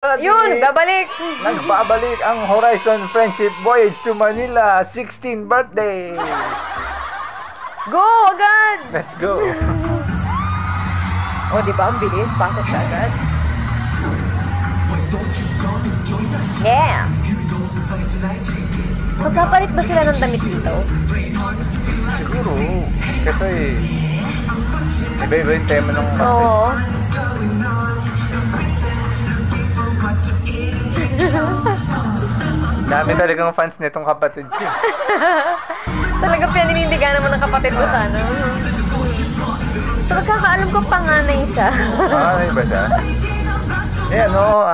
Yun, babalik. Nagbabalik ang Horizon Friendship Voyage to Manila 16th birthday. Go agad. Let's go. O, di ba? Ang bilis. Pasok siya agad. Yeah. Magkapalit ba sila ng damit dito? Siguro. Kasi iba-iba yung tema ng birthday. Oo. Dami talagang fans nitong kapatid ko. Talagang pininindigan naman ng kapatid ko sana. So, magkakaalam ko panganay siya. Panganay ba siya? Eh ano,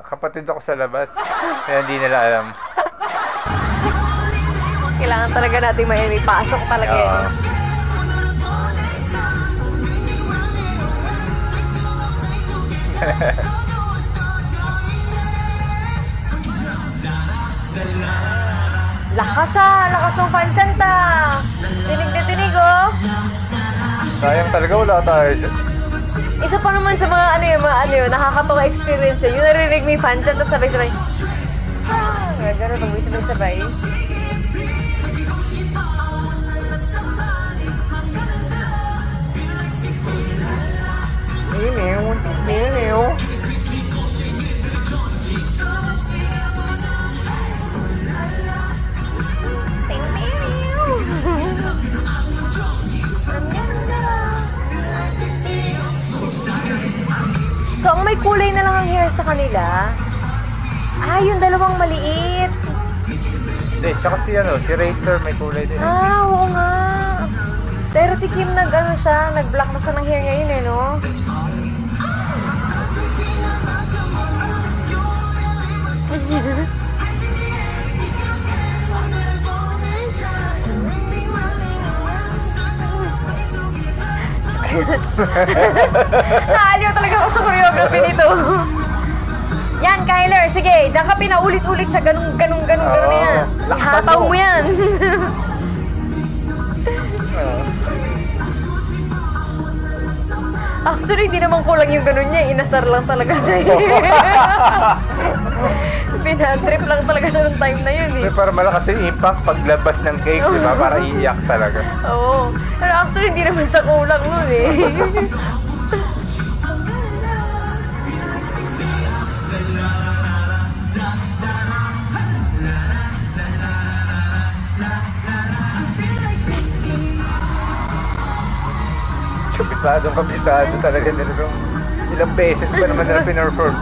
kapatid ako sa labas. Kaya hindi nila alam. Kailangan talaga natin may pasok talaga yun. Lakas ng panchanta. Tinig na tinig, oh. Sayang talaga wala tayo dyan. Isa pa naman sa mga nakakatawa experience yun. Yung narinig mo yung panchanta, sabay-sabay. Gano'n, sabay-sabay. Niniw. So, ang may kulay na lang ang hair sa kanila. Yung dalawang maliit. Hindi, tsaka si Racer may kulay din. Oo nga. Pero si Kim nag-black na siya ng hair ngayon no? Naaliw talaga ako sa choreography nito. Yan, Kyler, sige, diyan ka pinaulit-ulit sa ganun na yan. Ihataw mo yan. Actually, hindi naman kulang yung ganun niya. Inasar lang talaga siya. Pinadrip lang talaga siya ng time na yun eh. Para malakas yung impact paglabas ng cake, di ba? Para iiyak talaga. Oo. Pero actually, hindi naman siya kulang nun eh. Kabisado talaga nila. Ilang beses ba naman nila pinerform?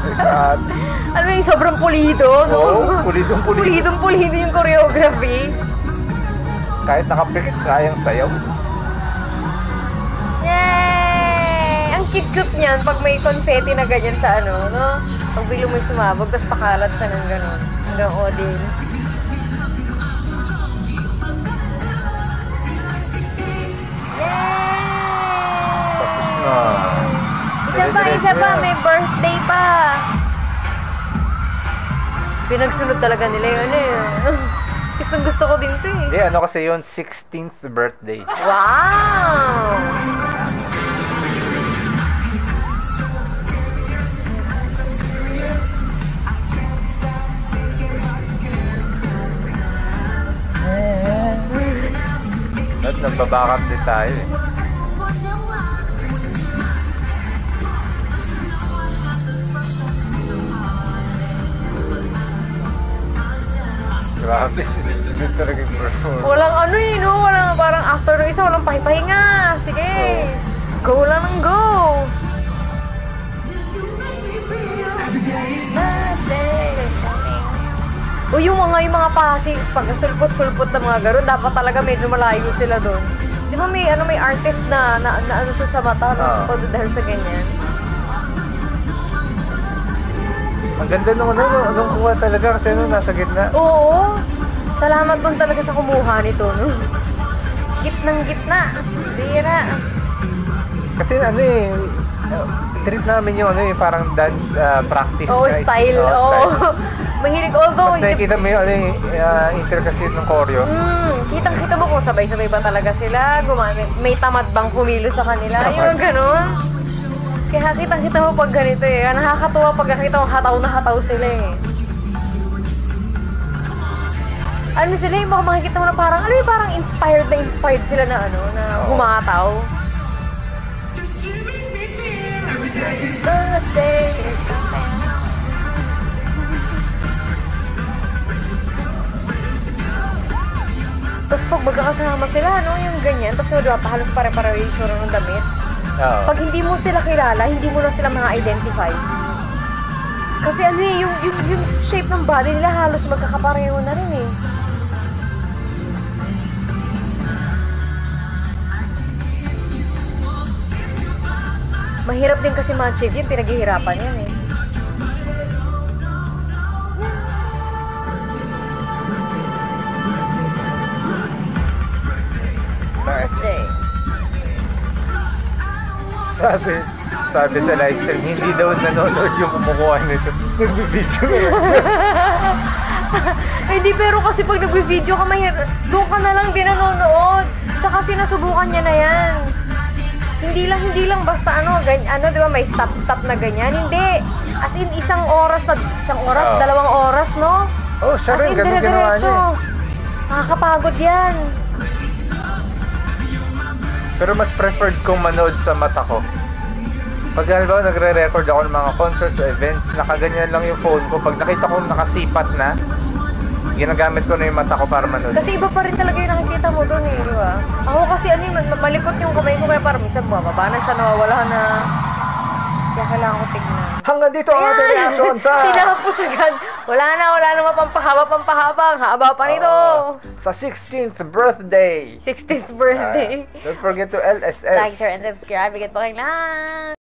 Ano yung sobrang pulido, no? Oo, pulidong-pulido. Pulidong-pulido yung choreography. Kahit nakapikit, kayang sayaw. Yay! Ang cute-cute niyan pag may confetti na ganyan sa no? Pag biglang may sumabog, tapos pakalat siya ng gano'n. Hanggang audience. Isa pa, may birthday pa. Pinagsunod talaga nila yun gusto ko din to eh. Ano kasi yun, 16th birthday. Wow! At nagbabakat din tayo eh. Grabe, hindi talaga perform. Walang walang parang after ng isa, walang pahipahinga. Sige, go lang ng go. O yung mga pasing, pag sulpot-sulpot na mga gano'n, dapat talaga medyo malayo sila doon. Di ba may artist na siya sa mata, dahil sa ganyan? Ang ganda nung kuha talaga kasi nasa gitna. Oo. Salamat dun talaga sa kumuha nito, no? Gitnang-gitna. Bira. Kasi trip namin yung parang dance practice. Style. Mahilig, although... Mas nakikita mo yung intricacies ng choreo. Kitang-kita mo kung sabay-sabay ba talaga sila, gumamit. May tamad bang kumilo sa kanila, yung gano'n. Kaya kitang-kita mo pag ganito eh. Nakakatuwa pag nakita mo hataw na hataw sila eh. Ano sila yung makikita mo na parang, ano yung parang inspired sila na ano, na humataw. Birthday is coming. Tapos pag magkakasama sila, no, yung ganyan, tapos diba, halos pare-pareho yung sura ng damit. Pag hindi mo sila kilala, hindi mo na sila ma-identify. Kasi ano eh, yung shape ng body nila halos magkakapareho na rin eh. Mahirap din kasi ma-achieve yun, pinaghihirapan yan eh. Birthday. Sabi sa live stream, hindi daw nanonood yung kumukuha nito. Nag-video eh. Hindi, pero kasi pag nag-video ka, doon ka na lang din nanonood. Tsaka sinasubukan niya na yan. Hindi lang basta di ba may stop na ganyan. Hindi. As in, isang oras, 2 oras, no? Oh, siya rin, ganun ginawa niya. Nakakapagod yan. Pero mas preferred kong manood sa mata ko. Pag halimbawa nagre-record ako ng mga concerts o events, nakaganyan lang yung phone ko. Pag nakita ko nakasipat na, ginagamit ko na yung mata ko para manood. Kasi iba pa rin talaga yung nakikita mo doon eh, di ba? Ako kasi malikot yung kamay ko, kaya parang minsan bumababa na siya, nawawala na. Kaya kailangan ko tignan. Hanggang dito ang ating reaction sa... Tinapos agad. Wala na pampahaba. Ang haba pa nito. Sa 16th birthday. 16th birthday. Don't forget to LSS. Like, share, and subscribe. Bigat pa kayong lahat.